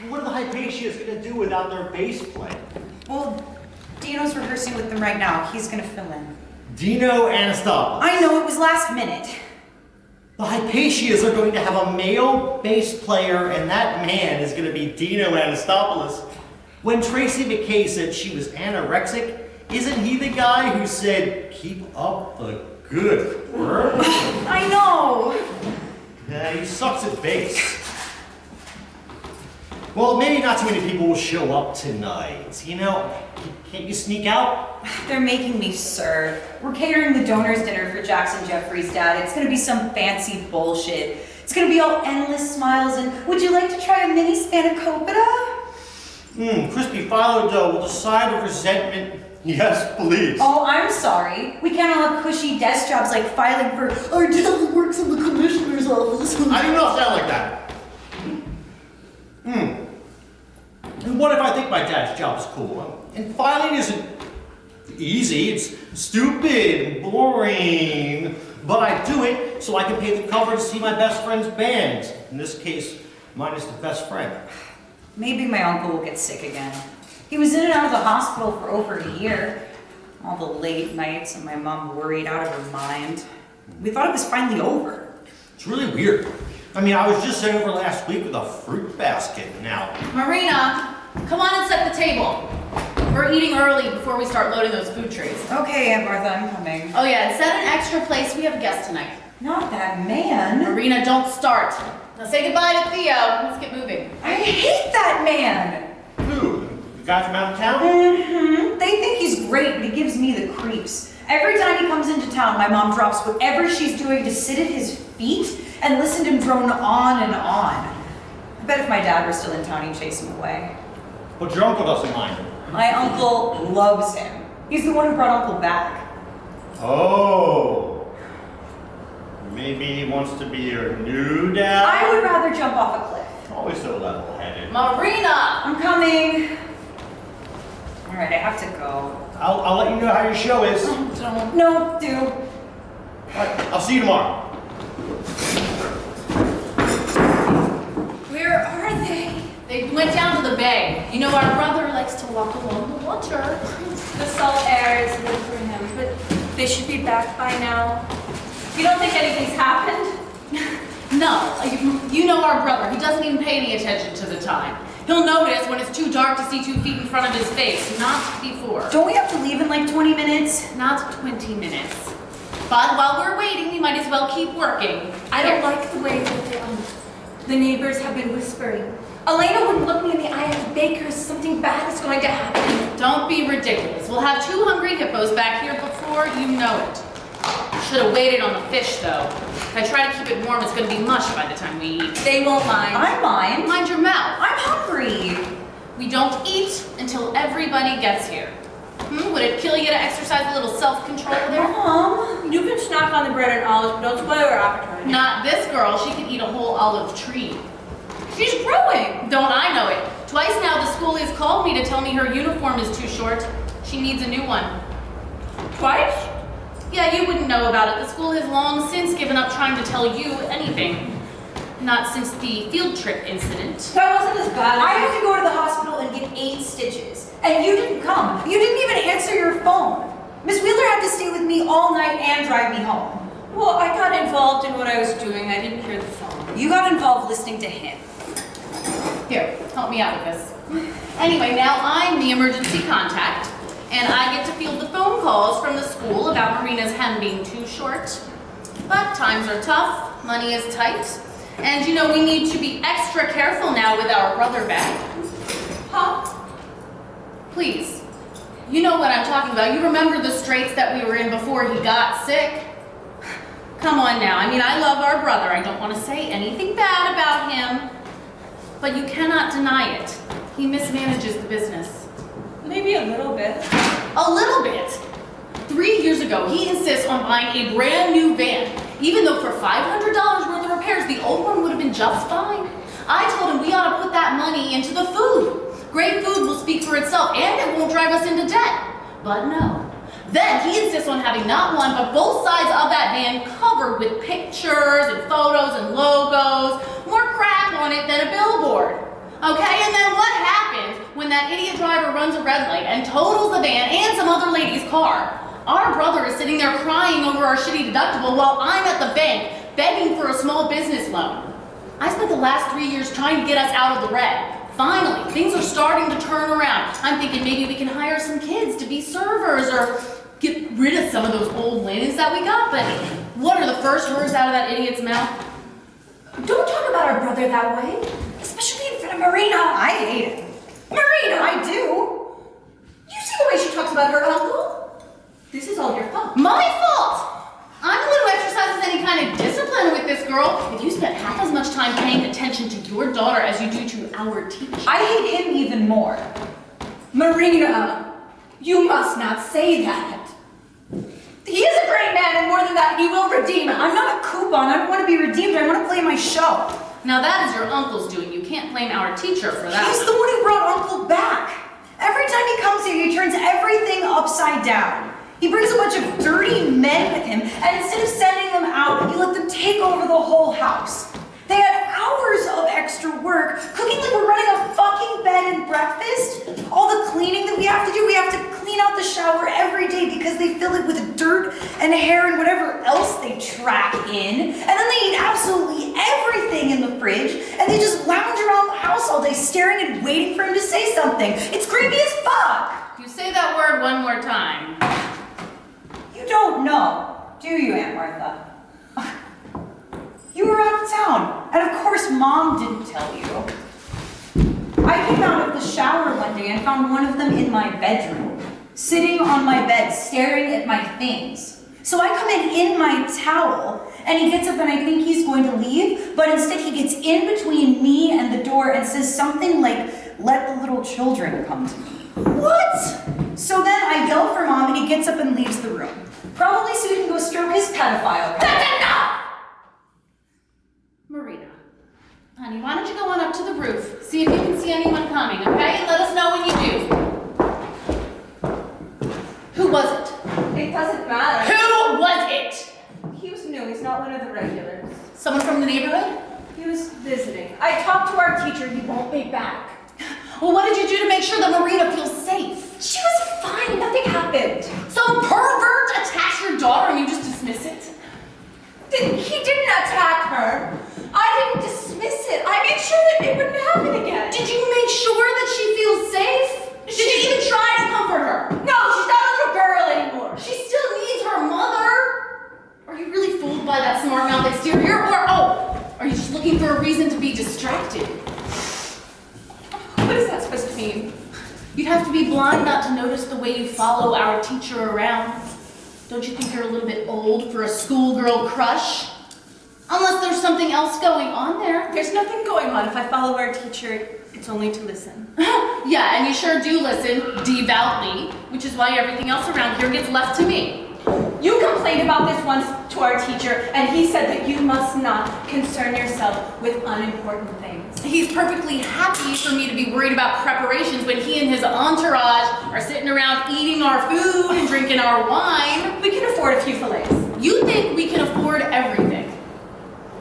What are the Hypatias going to do without their bass player? Well, Dino's rehearsing with them right now. He's going to fill in. Dino Anastopoulos. I know, it was last minute. The Hypatias are going to have a male bass player, and that man is going to be Dino Anastopoulos. When Tracy McKay said she was anorexic, isn't he the guy who said, "Keep up the good work"? I know. Yeah, he sucks at bass. Well, maybe not too many people will show up tonight. You know, can't you sneak out? They're making me serve. We're catering the donors dinner for Jackson Jeffrey's dad. It's gonna be some fancy bullshit. It's gonna be all endless smiles and, would you like to try a mini spanakopita? Crispy phyllo dough with a side of resentment. Yes, please. Oh, I'm sorry. We can't all have cushy desk jobs like filing for our dad works in the commissioner's office. I do not sound like that. And what if I think my dad's job is cool? And filing isn't easy, it's stupid and boring. But I do it so I can pay the cover to see my best friend's band. In this case, mine is the best friend. Maybe my uncle will get sick again. He was in and out of the hospital for over a year. All the late nights and my mom worried out of her mind. We thought it was finally over. It's really weird. I mean, I was just sent over last week with a fruit basket now. Marina, come on and set the table. We're eating early before we start loading those food trays. Okay, Aunt Martha, I'm coming. Oh yeah, and set an extra place. We have a guest tonight. Not that man. Marina, don't start. Now say goodbye to Theo. Let's get moving. I hate that man. Who? The guy from out of town? They think he's great, but he gives me the creeps. Every time he comes into town, my mom drops whatever she's doing to sit at his feet and listen to him drone on and on. I bet if my dad were still in town, he'd chase him away. What's your uncle doesn't mind? My uncle loves him. He's the one who brought Uncle back. Oh. Maybe he wants to be your new dad? I would rather jump off a cliff. Always so level-headed. Marina! I'm coming. All right, I have to go. I'll let you know how your show is. Don't. No, do. All right, I'll see you tomorrow. Where are they? They went down to the bay. You know, our brother likes to walk along the water. The salt air is good for him, but they should be back by now. You don't think anything's happened? No, you know our brother. He doesn't even pay any attention to the time. He'll notice when it's too dark to see 2 feet in front of his face, not before. Don't we have to leave in like 20 minutes? Not 20 minutes. But while we're waiting, we might as well keep working. I don't like the way that the neighbors have been whispering. Elena wouldn't look me in the eye and Baker, something bad is going to happen. Don't be ridiculous. We'll have 2 hungry hippos back here before you know it. Should have waited on the fish, though. If I try to keep it warm, it's going to be mush by the time we eat. They won't mind. I mind. Mind your mouth. I'm hungry. We don't eat until everybody gets here. Would it kill you to exercise a little self-control there? Mom. You can snack on the bread and olives, but don't spoil her appetite. Not this girl. She can eat a whole olive tree. She's growing. Don't I know it? Twice now the school has called me to tell me her uniform is too short. She needs a new one. Twice? Yeah, you wouldn't know about it. The school has long since given up trying to tell you anything. Not since the field trip incident. That wasn't as bad. I had to go to the hospital and get 8 stitches. And you didn't come. You didn't even answer your phone. Miss Wheeler had to stay with me all night and drive me home. Well, I got involved in what I was doing. I didn't hear the phone. You got involved listening to him. Here, help me out with this. Anyway, now I'm the emergency contact, and I get to field the phone calls from the school about Marina's hem being too short. But times are tough, money is tight, and you know we need to be extra careful now with our brother back. Huh? Please. You know what I'm talking about. You remember the straits that we were in before he got sick? Come on now. I mean, I love our brother. I don't want to say anything bad about him. But you cannot deny it. He mismanages the business. Maybe a little bit. A little bit? 3 years ago, he insists on buying a brand new van, even though for $500 worth of repairs, the old one would have been just fine. I told him we ought to put that money into the food. Great food will speak for itself, and it won't drive us into debt. But no. Then he insists on having not one, but both sides of that van covered with pictures and photos and logos, more crap on it than a billboard. Okay, and that idiot driver runs a red light and totals the van and some other lady's car. Our brother is sitting there crying over our shitty deductible while I'm at the bank begging for a small business loan. I spent the last 3 years trying to get us out of the red. Finally, things are starting to turn around. I'm thinking maybe we can hire some kids to be servers or get rid of some of those old linens that we got, but what are the first words out of that idiot's mouth? Don't talk about our brother that way, especially in front of Marina. I hate it. Marina! I do. You see the way she talks about her uncle? This is all your fault. My fault! I'm the one who exercises any kind of discipline with this girl. If you spent half as much time paying attention to your daughter as you do to our teacher. I hate him even more. Marina, you must not say that. He is a great man, and more than that, he will redeem us. I'm not a coupon. I don't want to be redeemed. I want to play my show. Now that is your uncle's doing. You can't blame our teacher for that. He's the one who brought Uncle back. Every time he comes here, he turns everything upside down. He brings a bunch of dirty men with him, and instead of sending them out, he let them take over the whole house. They had hours of extra work, cooking like we're running a fucking bed and breakfast. All the cleaning that we have to do, we have to clean out the shower every day because they fill it with dirt and hair and whatever else they track in. And then they eat absolutely everything in the fridge, and they just lounge around the house all day staring and waiting for him to say something. It's creepy as fuck. You say that word one more time. You don't know, do you, Aunt Martha? You were out of town, and of course Mom didn't tell you. I came out of the shower one day and found one of them in my bedroom, sitting on my bed, staring at my things. So I come in my towel, and he gets up and I think he's going to leave, but instead he gets in between me and the door and says something like, "Let the little children come to me." What? So then I yell for Mom, and he gets up and leaves the room. Probably so he can go stroke his pedophile. That's enough! Marina, honey, why don't you go on up to the roof, see if you can see anyone coming, okay? Let us know when you do. Who was it? It doesn't matter. Who was it? He was new. He's not one of the regulars. Someone from the neighborhood? He was visiting. I talked to our teacher. He won't be back. Well, what did you do to make sure that Marina feels safe? She was fine. Nothing happened. Some pervert attacks your daughter and you just dismiss it? He didn't attack her. I didn't dismiss it. I made sure that it wouldn't happen again. Did you make sure that she feels safe? Did you even try to comfort her? No, she's not a little girl anymore. She still needs her mother. Are you really fooled by that smart mouth exterior? Or, are you just looking for a reason to be distracted? What is that supposed to mean? You'd have to be blind not to notice the way you follow our teacher around. Don't you think you're a little bit old for a schoolgirl crush? Unless there's something else going on there. There's nothing going on. If I follow our teacher, it's only to listen. Yeah, and you sure do listen devoutly, which is why everything else around here gets left to me. You complained about this once to our teacher, and he said that you must not concern yourself with unimportant things. He's perfectly happy for me to be worried about preparations when he and his entourage are sitting around eating our food and drinking our wine. We can afford a few fillets. You think we can afford everything?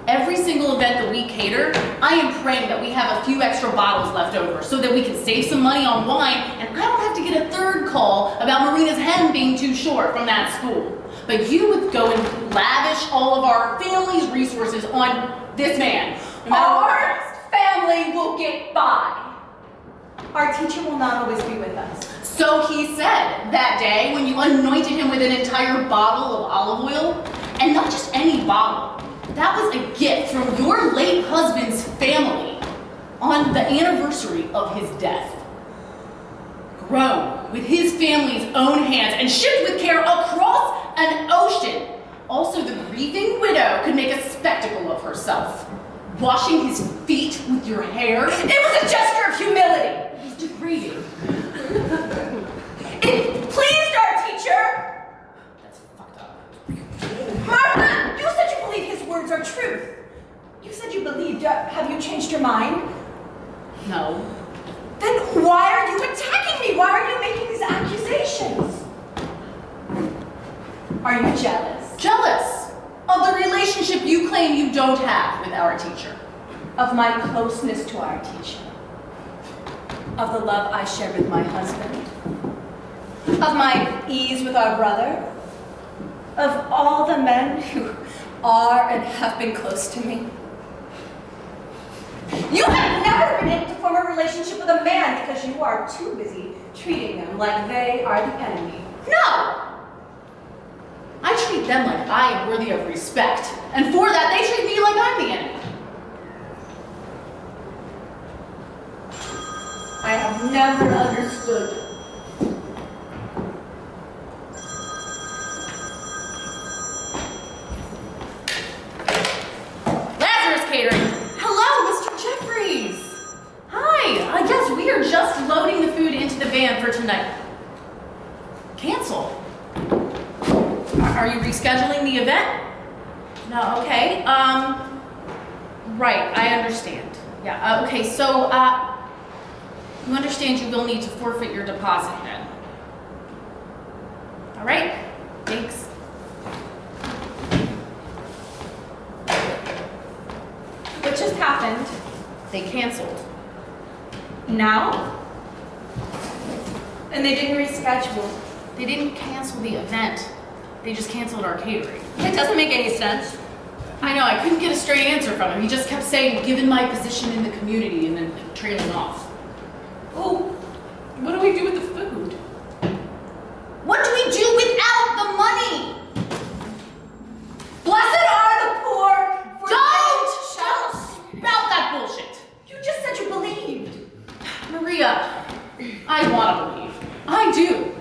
Every single event that we cater, I am praying that we have a few extra bottles left over so that we can save some money on wine and I don't have to get a third call about Marina's hem being too short from that school. But you would go and lavish all of our family's resources on this man. No matter what. Our family will get by. Our teacher will not always be with us. So he said that day when you anointed him with an entire bottle of olive oil, and not just any bottle. That was a gift from your late husband's family on the anniversary of his death. Grown with his family's own hands and shipped with care across an ocean. Also, the grieving widow could make a spectacle of herself. Washing his feet with your hair. It was a gesture of humility. It was degrading. It pleased our teacher. That's fucked up. Martha, you said you believe his words are truth. You said you believed. Have you changed your mind? No. Then why are you attacking me? Why are you making these accusations? Are you jealous? Jealous of the relationship you claim you don't have with our teacher. Of my closeness to our teacher. of the love I share with my husband, of my ease with our brother, of all the men who are and have been close to me. You have never been able to form a relationship with a man because you are too busy treating them like they are the enemy. No! I treat them like I am worthy of respect, and for that they treat me like I'm the enemy. I have never understood. LAZARUS CATERING. Hello, Mr. Jeffries. Hi, I guess we are just loading the food into the van for tonight. Cancel. Are you rescheduling the event? No, okay. Right, I understand. Yeah, okay, so, you understand you will need to forfeit your deposit then. All right, thanks. What just happened? They canceled. Now? And they didn't reschedule. They didn't cancel the event. They just canceled our catering. It doesn't make any sense. I know, I couldn't get a straight answer from him. He just kept saying, given my position in the community, and then trailing off. Oh, what do we do with the food? What do we do without the money? Blessed are the poor, for Don't they shall spout that bullshit. You just said you believed. Maria, I want to believe. I do.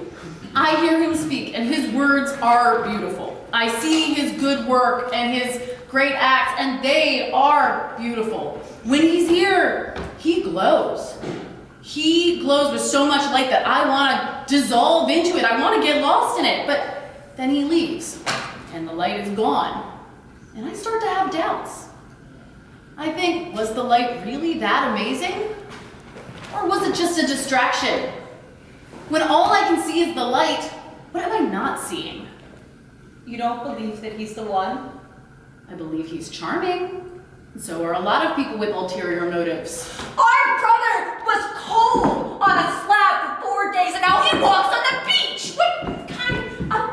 I hear him speak, and his words are beautiful. I see his good work and his great acts, and they are beautiful. When he's here, he glows. He glows with so much light that I want to dissolve into it. I want to get lost in it. But then he leaves, and the light is gone. And I start to have doubts. I think, was the light really that amazing? Or was it just a distraction? When all I can see is the light, what am I not seeing? You don't believe that he's the one? I believe he's charming. So are a lot of people with ulterior motives. Our brother was cold on a slab for 4 days and now he walks on the beach! What kind of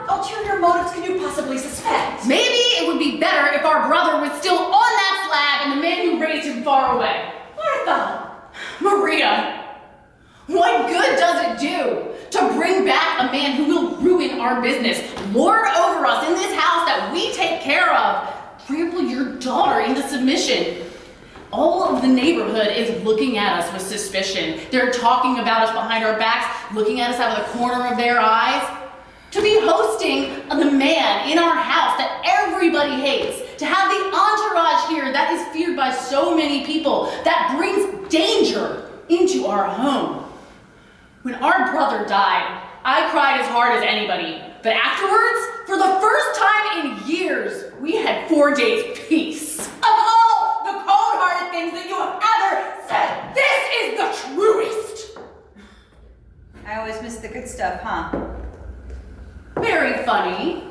ulterior motives can you possibly suspect? Maybe it would be better if our brother was still on that slab and the man who raised him far away. Martha! Maria! What good does it do to bring back a man who will ruin our business, lord over us in this house that we take care of, trample your daughter into submission? All of the neighborhood is looking at us with suspicion. They're talking about us behind our backs, looking at us out of the corner of their eyes. To be hosting the man in our house that everybody hates, to have the entourage here that is feared by so many people, that brings danger into our home. When our brother died, I cried as hard as anybody. But afterwards, for the first time in years, we had 4 days peace. Of all the cold-hearted things that you have ever said, this is the truest! I always miss the good stuff, huh? Very funny.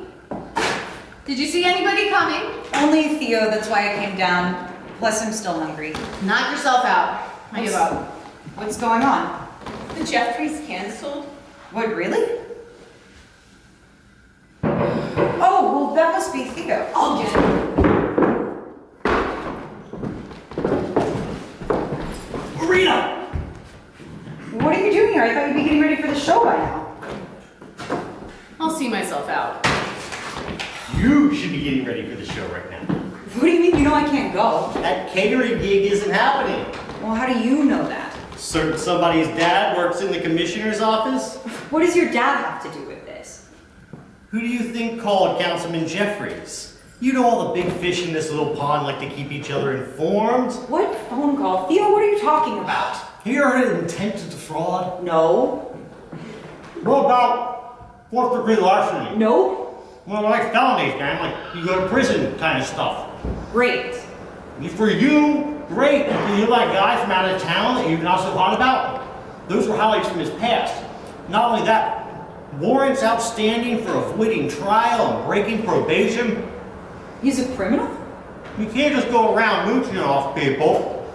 Did you see anybody coming? Only Theo, that's why I came down. Plus, I'm still hungry. Knock yourself out. I give up. What's going on? The Jeffries canceled? What, really? Oh, well, that must be Theo. I'll get it. Marina! What are you doing here? I thought you'd be getting ready for the show by now. I'll see myself out. You should be getting ready for the show right now. What do you mean? You know I can't go. That catering gig isn't happening. Well, how do you know that? Certain somebody's dad works in the commissioner's office. What does your dad have to do with this? Who do you think called Councilman Jeffries? You know all the big fish in this little pond like to keep each other informed. What phone call? Theo, what are you talking about? You heard of intent to defraud? No. What about fourth-degree larceny? No. Well, like felonies, man, like you go to prison kind of stuff. Great. For you, great. Do you like guys from out of town that you've not so hot about? Those were highlights from his past. Not only that, warrants outstanding for avoiding trial and breaking probation. He's a criminal? You can't just go around mooching off people.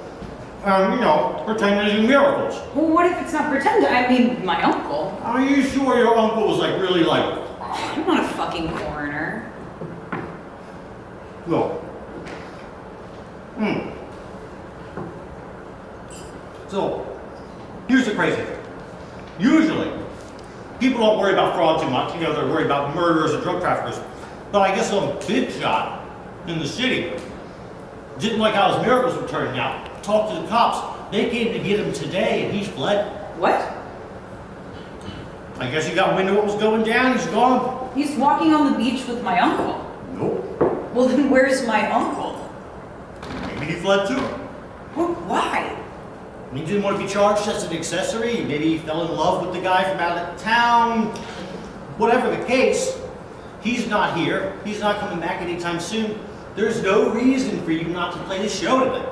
pretend to do miracles. Well, what if it's not pretend? I mean, my uncle. Are you sure your uncle was like really like, I'm not a fucking foreigner. look. So, here's the crazy thing. Usually, people don't worry about fraud too much. They're worried about murderers and drug traffickers. But I guess some big shot in the city didn't like how his miracles were turning out. Talked to the cops. They came to get him today, and he's fled. What? I guess he got wind of what was going down. He's gone. He's walking on the beach with my uncle. Nope. Well, then where's my uncle? Maybe he fled too. Well, why? He didn't want to be charged as an accessory. Maybe he fell in love with the guy from out of town. Whatever the case, he's not here. He's not coming back anytime soon. There's no reason for you not to play the show today.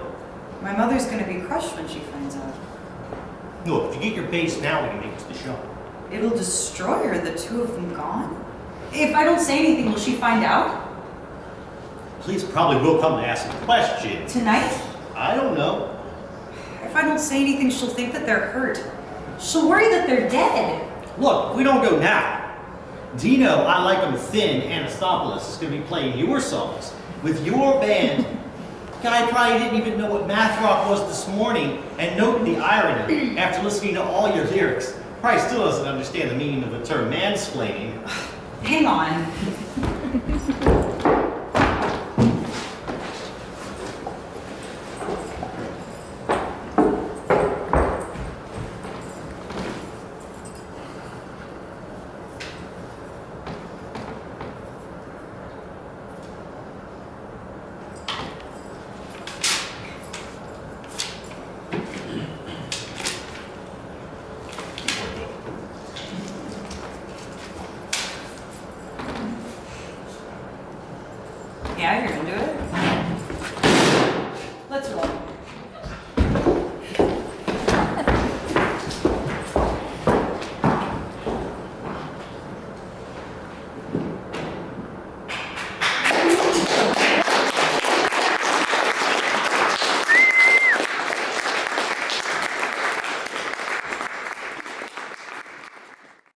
My mother's gonna be crushed when she finds out. Look, if you get your base now, we can make it to the show. It'll destroy her, the two of them gone. If I don't say anything, will she find out? Police probably will come to ask a question. Tonight? I don't know. If I don't say anything, she'll think that they're hurt. She'll worry that they're dead. Look, if we don't go now, Dino, I Like 'Em Thin, Anastopoulos is going to be playing your songs with your band. Guy probably didn't even know what math rock was this morning, and note the irony, after listening to all your lyrics, probably still doesn't understand the meaning of the term mansplaining. Hang on.